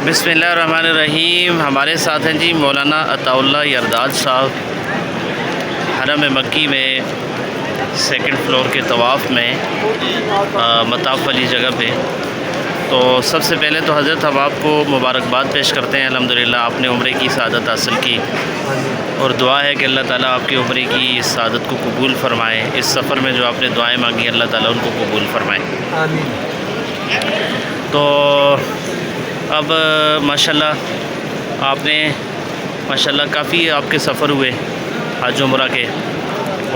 बिस्मिल्लाहिर्रहमानिर्रहीम। हमारे साथ हैं जी मौलाना अताउल्लाह यरदाद साहब, हरम मक्की में सेकंड फ्लोर के तवाफ़ में मताफ़ वाली जगह पे। तो सबसे पहले तो हज़रत हम आपको मुबारकबाद पेश करते हैं। अल्हम्दुलिल्लाह आपने उम्रे की सआदत हासिल की और दुआ है कि अल्लाह ताला आपकी उम्रे की इस सआदत को कबूल फ़रमाए। इस सफ़र में जो आपने दुआएं मांगी अल्लाह ताला उनको कबूल फ़रमाए। आमीन। तो अब माशाल्लाह आपने काफ़ी आपके सफ़र हुए हज उम्रा के,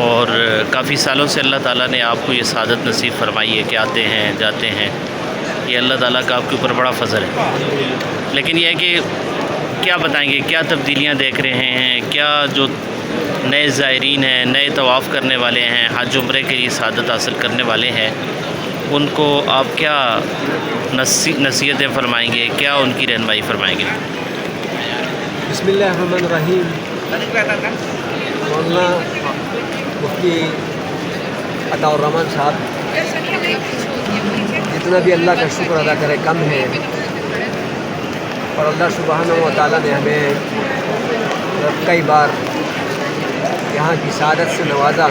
और काफ़ी सालों से अल्लाह ताला ने आपको ये सआदत नसीब फरमाई है कि आते हैं जाते हैं। ये अल्लाह ताला का आपके ऊपर बड़ा फ़ज़ल है। लेकिन यह है कि क्या बताएंगे, क्या तब्दीलियाँ देख रहे हैं, क्या जो नए ज़ायरीन हैं, नए तवाफ़ करने वाले हैं, हज उम्रे के लिए सआदत हासिल करने वाले हैं, उनको आप क्या नसीहतें फरमाएंगे, क्या उनकी रहनुमाई फरमाएंगे? बिस्मिल्लाहिर्रहमानिर्रहीम। मौलाना मुफ्ती अताउर रहमान साहब, जितना भी अल्लाह का शुक्र अदा करे कम है, और अल्लाह सुब्हानहू व तआला ने हमें कई बार यहाँ की सआदत से नवाजा,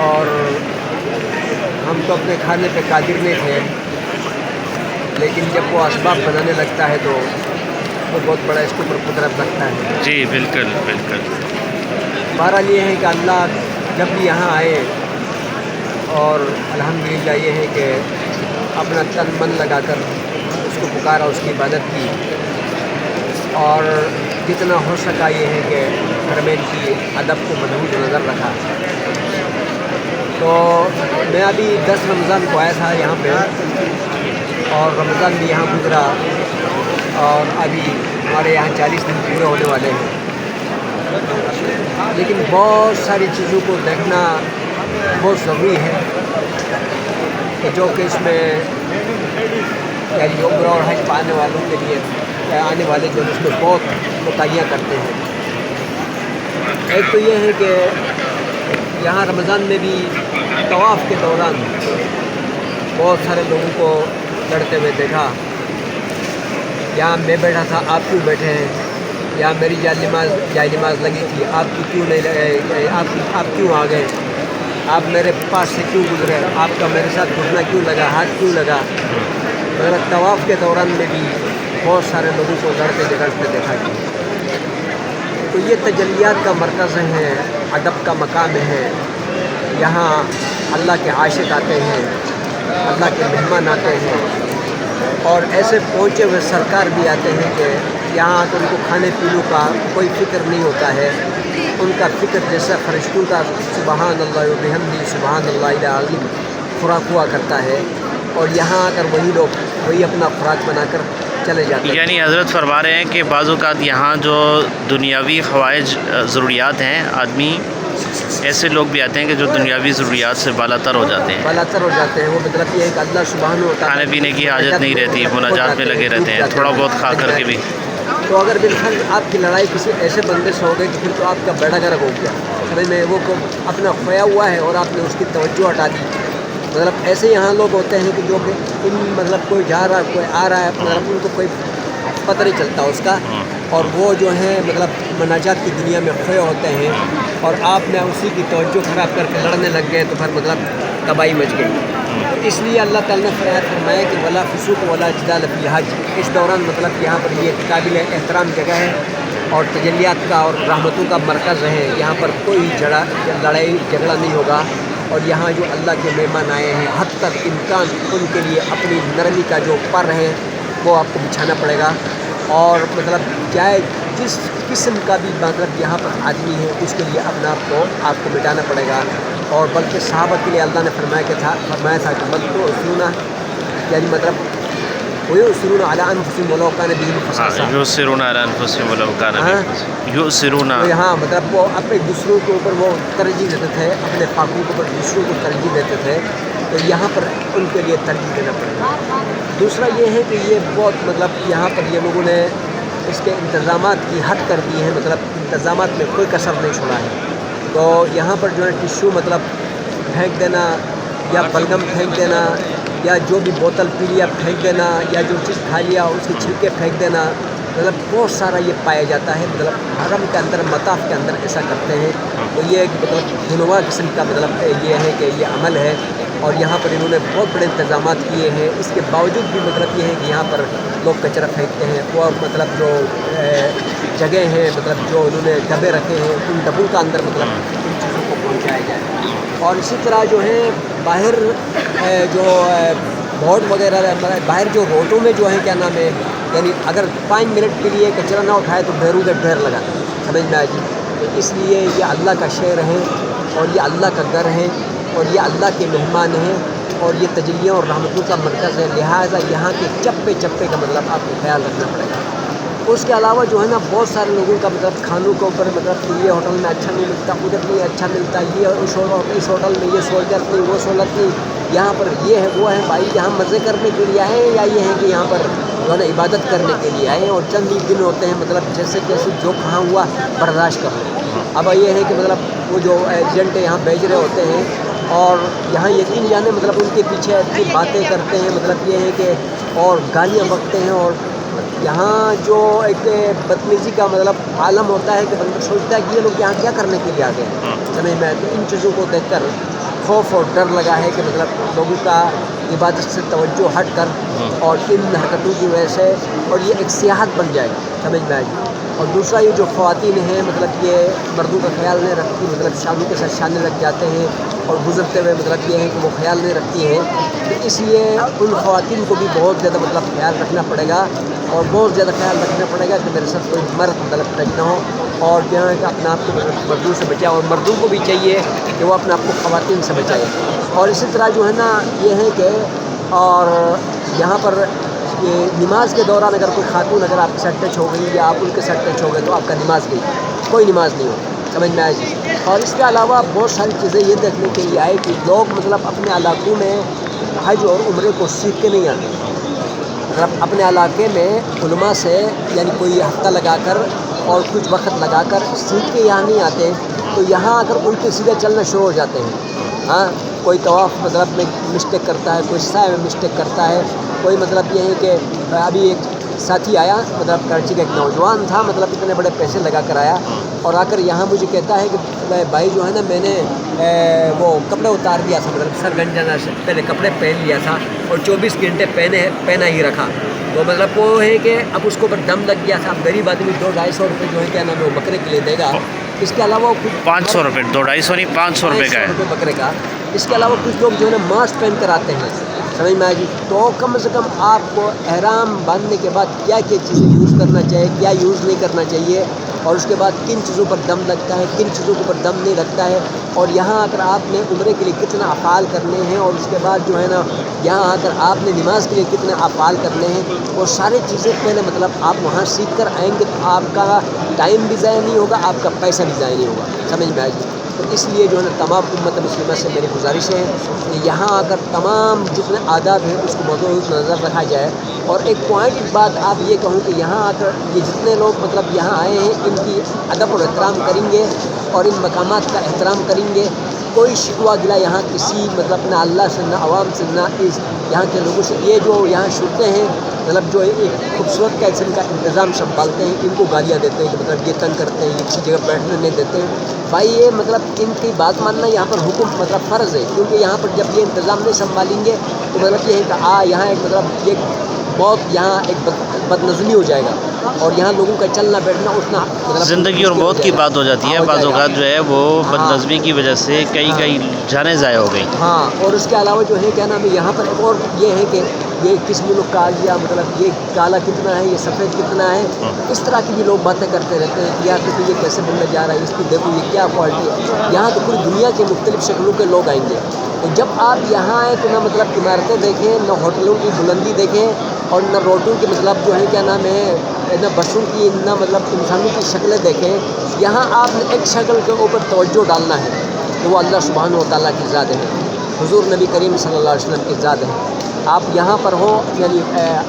और हम तो अपने खाने पे कादिर नहीं थे, लेकिन जब वो असबाब बनाने लगता है तो वो बहुत बड़ा इसके ऊपर कुदरत रखता है। जी बिल्कुल बिल्कुल। बहरहाल ये है कि अल्लाह जब भी यहाँ आए, और अल्हम्दुलिल्लाह ये है कि अपना तन मन लगाकर उसको पुकारा, उसकी इबादत की, और जितना हो सका ये है कि हरमैन की अदब को मदहूज नज़र रखा। तो मैं अभी 10 रमज़ान को आया था यहाँ पे, और रमज़ान भी यहाँ गुजरा, और अभी हमारे यहाँ 40 दिन पूरे होने वाले हैं। लेकिन बहुत सारी चीज़ों को देखना बहुत ज़रूरी है कि जो कि इसमें यानी उम्रा और हज पाने वालों के लिए आने वाले जो उसमें बहुत मुताय्या करते हैं। एक तो ये है कि यहाँ रमज़ान में भी तवाफ़ के दौरान बहुत सारे लोगों को लड़ते हुए देखा। यहाँ मैं बैठा था, आप क्यों बैठे हैं? यहाँ मेरी जायनमाज़ लगी थी, आपकी क्यों नहीं लगे? आप क्यों आ गए? आप मेरे पास से क्यों गुजरे? आपका मेरे साथ घुटना क्यों लगा, हाथ क्यों लगा? मगर तवाफ़ के दौरान में भी बहुत सारे लोगों को लड़ते झगड़ते देखा गया। तो ये तजल्लियात का मरकज़ है, अदब का मकाम है। यहाँ अल्लाह के आशिक आते हैं, अल्लाह के मेहमान आते हैं, और ऐसे पहुँचे हुए सरकार भी आते हैं कि यहाँ तो उनको खाने पीने का कोई फ़िक्र नहीं होता है। उनका फ़िक्र जैसा फरिश्तों का सुबहान अल्लाह व बिहम्दिही सुबहान अल्लाहिल अज़ीम खुराक हुआ करता है, और यहाँ आकर वही लोग वही अपना खुराक बनाकर चले जाते हैं। यानी हज़रत फरमा रहे हैं कि बाज़ औक़ात यहाँ जो दुनियावी ख़वाइज ज़रूरियात हैं, आदमी ऐसे लोग भी आते हैं कि जो दुनियावी ज़रूरियात से बालातर हो जाते हैं। बालातर हो जाते हैं। वो मतलब ये है कि अल्लाह सुब्हानहू व तआला खाने पीने की हाजत नहीं रहती, मुनाजात में लगे रहते हैं, थोड़ा बहुत खा करके भी। तो अगर बिल्कुल आपकी लड़ाई किसी ऐसे बंदे से हो गई तो फिर तो आपका बेड़ा गर्क हो गया। अरे में वो अपना खोया हुआ है और आपने उसकी तवज्जो हटा दी। मतलब ऐसे यहाँ लोग होते हैं कि जो कि मतलब कोई जा रहा है, कोई आ रहा है, मतलब उनको कोई पता नहीं चलता उसका, और वो जो है मतलब मनाजात की दुनिया में खोए होते हैं, और आपने उसी की तवज्जो ख़राब करके लड़ने लग गए तो फिर मतलब तबाही मच गई। तो इसलिए अल्लाह ताला ने फरमाया कि वला फुसूक वला जिदाल फ़िल हज। इस दौरान मतलब यहाँ पर ये काबिल एहतराम जगह है, और तजल्लियात का और रहमतों का मरकज़ है। यहाँ पर कोई लड़ाई झगड़ा नहीं होगा, और यहाँ जो अल्लाह के मेहमान आए हैं हद तक इम्कान उनके लिए अपनी नरमी का जो पर है वो आपको बिछाना पड़ेगा, और मतलब चाहे जिस किस्म का भी मतलब यहाँ पर आदमी है उसके लिए अपना आपको मिटाना पड़ेगा। और बल्कि सहाबा के लिए अल्लाह ने फरमाया था कि बल तो सुना, यानी मतलब वो युसिरूना अला अनफुसिहिम वलौ काना बिहिम खसासा। युसिरूना अला अनफुसिहिम वलौ काना बिहिम युसिरूना। तो यहाँ मतलब वो अपने दूसरों के ऊपर वो तरजीह देते थे, अपने फाकों के ऊपर दूसरों को तरजीह देते थे, तो यहाँ पर उनके लिए तरजीह देना पड़ेगा। दूसरा ये है कि ये बहुत मतलब यहाँ पर ये लोगों ने इसके इंतज़ामात की हद कर दी है, मतलब इंतज़ामात में कोई कसर नहीं छोड़ा है। तो यहाँ पर जो है टिश्यू मतलब फेंक देना या बलगम फेंक देना یا جو بھی بوتل پی لیا پھینک دینا، یا جو چیز کھا لیا اس کے چھلکے پھینک دینا، مطلب بہت سارا یہ پایا جاتا ہے، مطلب حرم کے اندر مطاف کے اندر ایسا کرتے ہیں۔ تو یہ ایک مطلب گنوا قسم کا مطلب یہ ہے کہ یہ عمل ہے، اور یہاں پر انہوں نے بہت بڑے انتظامات کیے ہیں۔ اس کے باوجود بھی مطلب یہ ہے کہ یہاں پر لوگ کچرا پھینکتے ہیں، اور مطلب جو جگہ ہیں، مطلب جو انہوں نے ڈبے رکھے ہیں، ان ڈبوں کا اندر مطلب ان چیزوں کو پہنچایا جائے۔ اور اسی طرح جو ہے باہر جو بورڈ وغیرہ باہر جو روڈوں میں جو ہے کیا نام ہے، یعنی اگر 5 منٹ کے لیے کچرا نہ اٹھائے تو ڈھیروں کے ڈھیر لگاتا ہے، سمجھ میں آئے گی۔ تو اس لیے یہ اللہ کا شہر ہے، اور یہ اللہ کا گھر ہے، اور یہ اللہ کے مہمان ہیں، اور یہ تجلیوں اور رحمتوں کا مرکز ہے، لہٰذا یہاں کے چپے چپے کا مطلب آپ کو خیال رکھنا پڑے گا۔ اس کے علاوہ جو ہے نا بہت سارے لوگوں کا مطلب کھانوں کے اوپر مطلب کہ یہ ہوٹل میں اچھا نہیں ملتا، ادھر نہیں اچھا ملتا، یہ اس ہوٹل میں یہ سہولت نہیں، وہ سہولت نہیں، یہاں پر یہ ہے وہ ہے۔ بھائی یہاں مزے کرنے کے لیے آئے ہیں، یا یہ ہے کہ یہاں پر جو ہے نا عبادت کرنے کے لیے آئے ہیں؟ اور چند ہی دن ہوتے ہیں، مطلب جیسے جو کہاں ہوا برداشت کر لو۔ اب یہ ہے کہ مطلب وہ جو ایجنٹ یہاں بیچ رہے ہوتے ہیں، اور یہاں یقین جانے مطلب ان کے پیچھے اتنی باتیں کرتے ہیں، مطلب یہ ہے کہ اور گالیاں بکتے ہیں، اور یہاں جو ایک بدتمیزی کا مطلب عالم ہوتا ہے کہ بندہ سوچتا ہے کہ یہ لوگ یہاں کیا کرنے کے لیے آ گئے ہیں، سمجھ میں۔ تو ان چیزوں کو دیکھ کر خوف اور ڈر لگا ہے کہ مطلب لوگوں کا عبادت سے توجہ ہٹ کر اور ان حرکتوں کی وجہ سے، اور یہ ایک سیاحت بن جائے گا، سمجھ میں آئے گی۔ اور دوسرا یہ جو خواتین ہیں مطلب یہ مردوں کا خیال نہیں رکھتی، مطلب شادی کے ساتھ شانے لگ جاتے ہیں، اور گزرتے ہوئے مطلب یہ ہے کہ وہ خیال نہیں رکھتی ہیں۔ تو اس لیے ان خواتین کو بھی بہت زیادہ مطلب خیال رکھنا پڑے گا، اور بہت زیادہ خیال رکھنا پڑے گا کہ میرے ساتھ کوئی مرد مطلب ٹچ نہ ہو، اور جو ہے کہ اپنے آپ کو مردوں سے بچائے، اور مردوں کو بھی چاہیے کہ وہ اپنے آپ کو خواتین سے بچائے۔ اور اسی طرح جو ہے نا یہ ہے کہ اور یہاں پر یہ نماز کے دوران اگر کوئی خاتون اگر آپ کے ساتھ ٹچ ہو گئی، یا آپ ان کے ساتھ ٹچ ہو گئے، تو آپ کا نماز گئی، کوئی نماز نہیں ہو، سمجھ میں آئے گی۔ اور اس کے علاوہ بہت ساری چیزیں یہ دیکھنے کے لیے آئے کہ لوگ مطلب اپنے علاقوں میں حج اور عمرے کو سیکھ کے نہیں آتے، مطلب اپنے علاقے میں علماء سے یعنی کوئی ہفتہ لگا کر اور کچھ وقت لگا کر سیکھ کے یہاں نہیں آتے، تو یہاں آ کر الٹے سیدھے چلنا شروع ہو جاتے ہیں۔ ہاں، کوئی طواف مطلب میں مسٹیک کرتا ہے، کوئی سعی میں مسٹیک کرتا ہے، کوئی مطلب یہ ہے کہ ابھی ایک ساتھی آیا، مطلب کراچی کا ایک نوجوان تھا، مطلب اتنے بڑے پیسے لگا کر آیا، اور آ کر یہاں مجھے کہتا ہے کہ بھائی جو ہے نا میں نے وہ کپڑے اتار دیا تھا، مطلب سر گنجانا سے پہلے کپڑے پہن لیا تھا، اور 24 گھنٹے پہنا ہی رکھا۔ تو مطلب وہ ہے کہ اب اس کو اوپر دم لگ گیا تھا، اب غریب آدمی 200-250 روپے جو ہے کیا نام ہے وہ بکرے کے لیے دے گا۔ اس کے علاوہ وہ کچھ 500 روپے، 200-250 نہیں، 500 روپے کا ہے بکرے کا۔ اس کے علاوہ کچھ لوگ جو ہے نا ماسک پہن کر آتے ہیں، سمجھ میں آئے گی۔ تو کم سے کم آپ کو احرام باندھنے کے بعد کیا کیا چیزیں یوز کرنا چاہیے، کیا یوز نہیں کرنا چاہیے، اور اس کے بعد کن چیزوں پر دم لگتا ہے، کن چیزوں کے اوپر دم نہیں لگتا ہے، اور یہاں آ کر آپ نے عمرے کے لیے کتنا افعال کرنے ہیں، اور اس کے بعد جو ہے نا یہاں آ کر آپ نے نماز کے لیے کتنے افعال کرنے ہیں، وہ سارے چیزیں پہلے مطلب آپ وہاں سیکھ کر آئیں گے، تو آپ کا ٹائم بھی ضائع نہیں ہوگا، آپ کا پیسہ بھی ضائع نہیں ہوگا، سمجھ میں آئے گی۔ تو اس لیے جو ہے نا تمام امت مسلمہ سے میری گزارش ہے کہ یہاں آ کر تمام جتنے آداب ہیں اس کو مدنظر نظر رکھا جائے۔ اور ایک پوائنٹ بات آپ یہ کہوں کہ یہاں آ کر یہ جتنے لوگ مطلب یہاں آئے ہیں ان کی ادب اور احترام کریں گے، اور ان مقامات کا احترام کریں گے۔ کوئی شکوہ گلا یہاں کسی مطلب نہ اللہ سے، نہ عوام سے، نہ اس یہاں کے لوگوں سے۔ یہ جو یہاں شرطیں ہیں مطلب جو ایک خوبصورت کا قسم کا انتظام سنبھالتے ہیں، ان کو گالیاں دیتے ہیں کہ مطلب یہ تنگ کرتے ہیں، یہ کسی جگہ بیٹھنے نہیں دیتے ہیں۔ بھائی یہ مطلب ان کی بات ماننا یہاں پر حکم مطلب فرض ہے، کیونکہ یہاں پر جب یہ انتظام نہیں سنبھالیں گے تو مطلب یہ ہے کہ یہاں ایک مطلب یہ بہت یہاں ایک بد نظمی ہو جائے گا، اور یہاں لوگوں کا چلنا بیٹھنا اٹھنا مطلب زندگی اور موت کی بات ہو جاتی ہے، بعض اوقات جو ہے وہ بد نظمی کی وجہ سے کئی جانیں ضائع ہو گئی۔ ہاں، اور اس کے علاوہ جو ہے کیا نام ہے یہاں پر ایک اور یہ ہے کہ یہ کس ملک کا یا مطلب یہ کالا کتنا ہے، یہ سفید کتنا ہے، اس طرح کی بھی لوگ باتیں کرتے رہتے ہیں کہ یار دیکھو یہ کیسے بننے جا رہا ہے، اس کی دیکھو یہ کیا کوالٹی ہے۔ یہاں تو پوری دنیا کے مختلف شکلوں کے لوگ آئیں گے، تو جب آپ یہاں آئیں تو نہ مطلب عمارتیں دیکھیں، نہ ہوٹلوں کی بلندی دیکھیں، اور نہ روڈوں کی مطلب جو ہے کیا نام ہے نہ بسوں کی، نہ مطلب انسانوں کی شکلیں دیکھیں۔ یہاں آپ نے ایک شکل کے اوپر توجہ ڈالنا ہے کہ وہ اللہ سبحانہ و تعالیٰ کی ذات ہے، حضور نبی کریم صلی اللہ علیہ وسلم کی ذات ہے۔ آپ یہاں پر ہو یعنی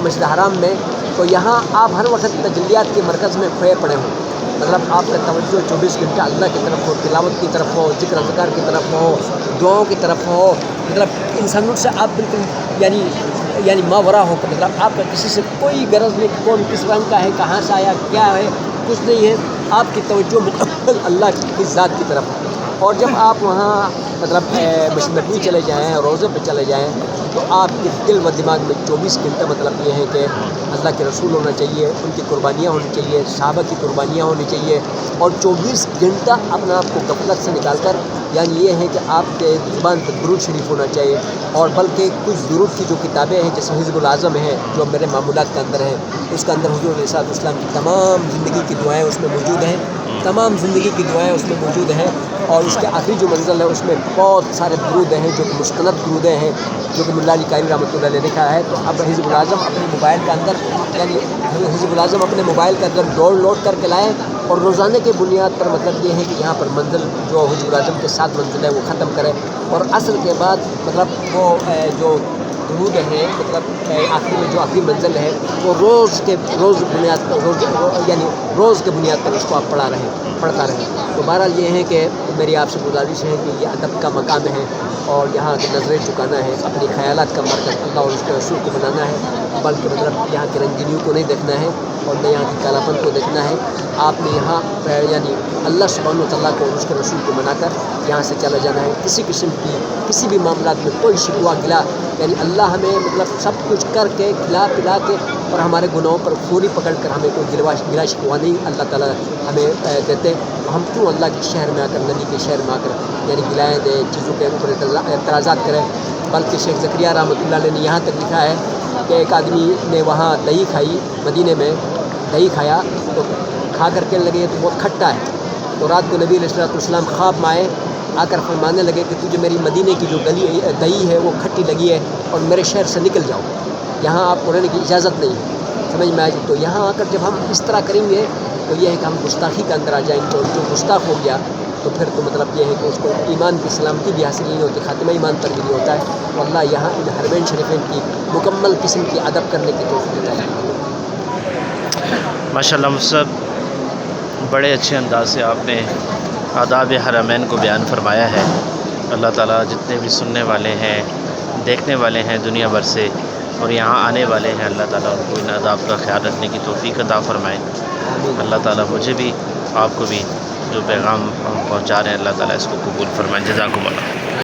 مسجد حرام میں، تو یہاں آپ ہر وقت تجلیات کے مرکز میں کھوئے پڑے ہوں، مطلب آپ کا توجہ 24 گھنٹہ اللہ کی طرف ہو، تلاوت کی طرف ہو، ذکر اذکار کی طرف ہو، دعاؤں کی طرف ہو، मतलब इंसानों से आप बिल्कुल यानी मावरा हो कर, मतलब आपका किसी से कोई गरज नहीं, कौन किस रंग का है, कहाँ से आया, क्या है, कुछ नहीं है। आपकी तवज्जो मुकम्मल अल्लाह की ज़ात की तरफ है। और जब आप वहाँ मतलब मशनबी चले जाएँ, रोज़े पे चले जाएँ, तो आपके दिल व दिमाग में 24 घंटे मतलब ये है कि अल्लाह के रसूल होना चाहिए, उनकी कुर्बानियाँ होनी चाहिए, सहाबा की कुर्बानियाँ होनी चाहिए, और 24 घंटा अपने आप को गफलत से निकाल कर, यानी ये है कि आपके ज़ुबान पर दुरूद शरीफ होना चाहिए। और बल्कि कुछ दुरूद की जो किताबें हैं, जैसे हिज़्बुल आज़म है, जो मेरे मामूलात के अंदर है, उसके अंदर हुज़ूर अलैहि सल्लम की तमाम ज़िंदगी की दुआएँ उसमें मौजूद हैं, तमाम ज़िंदगी की दुआएँ उसमें मौजूद हैं। और उसके आखिरी जो मंज़िल है उसमें बहुत सारे दुरूद हैं जो कि मुस्तनद दुरूदें हैं, जो कि मुल्ला अली क़ारी रहमतुल्लाह अलैह ने लिखा है। तो अब हिज़्बुल आज़म अपने मोबाइल के अंदर, यानी हिज़्बुल आज़म अपने मोबाइल के अंदर डाउनलोड करके लाएँ, और रोज़ाना के बुनियाद पर मतलब ये है कि यहाँ पर मंज़िल जो हिज़्बुल आज़म के 7 मंज़िल है वो ख़त्म करें, और असर के बाद मतलब वो जो दुरूद है, मतलब आखिरी में जो आखिरी मंज़िल है वो रोज़ बुनियाद पर यानी रोज़ के बुनियाद पर उसको आप पढ़ता रहें। तो बहरहाल ये है कि मेरी आपसे गुजारिश है कि ये अदब का मकाम है, और यहाँ की नज़रें झुकाना है, अपने ख़यालात का मरकज़ अल्लाह और उसके रसूल को बनाना है, बल्कि मतलब यहाँ की रंगीनियों को नहीं देखना है, और न यहाँ की कालापन को देखना है। आपने यहाँ यानी अल्लाह सुब्हानहू व तआला को और उसके रसूल को मनाकर यहाँ से चला जाना है। किसी किस्म की किसी भी मामलात में कोई शिकवा गिला, यानी अल्लाह हमें मतलब सब कुछ करके खिला पिला के और हमारे गुनाहों पर फौरी पकड़ कर हमें कोई गिला शिकवा नहीं अल्लाह ताला हमें देते। तो हम क्यों अल्लाह के शहर में आकर, नबी के शहर में आकर यानी गिलाएँ दें, चीज़ों के ऊपर एतराज़ात करें। बल्कि शेख ज़करिया रहमतुल्लाह अलैह ने यहाँ तक लिखा है कि एक आदमी ने वहाँ दही खाई, मदीने में दही खाया, तो खा कर कहने लगे ये तो बहुत खट्टा है। तो रात को नबी अलैहिस्सलाम ख्वाब में आए, आकर फरमाने लगे कि तुझे मेरी मदीने की जो दही है वो खट्टी लगी है, और मेरे शहर से निकल जाओ, यहाँ आपको रहने की इजाज़त नहीं है। समझ में आई? तो यहाँ आकर जब हम इस तरह करेंगे तो ये है कि हम गुस्ताखी के अंदर आ जाएंगे, और जो गुस्ताख हो गया तो फिर तो मतलब ये है कि उसको ईमान की सलामती भी हासिल नहीं होती, ख़ातिमा ईमान पर भी नहीं होता है। तो अल्लाह यहाँ इन हरमैन शरीफैन की मुकम्मल किस्म की अदब करने की तौफ़ीक़ देता है। माशाल्लाह मुफ़्ती, बड़े अच्छे अंदाज से आपने आदाब हरमैन को बयान फरमाया है। अल्लाह ताला जितने भी सुनने वाले हैं, देखने वाले हैं दुनिया भर से, और यहाँ आने वाले हैं, अल्लाह ताला उनको इन आदाब का ख्याल रखने की तौफ़ीक़ अता फ़रमाए। अल्लाह ताला मुझे भी आपको भी जो पैगाम हम पहुँचा रहे हैं, अल्लाह ताला इसको कबूल फ़रमाए। जज़ाकुमुल्लाह।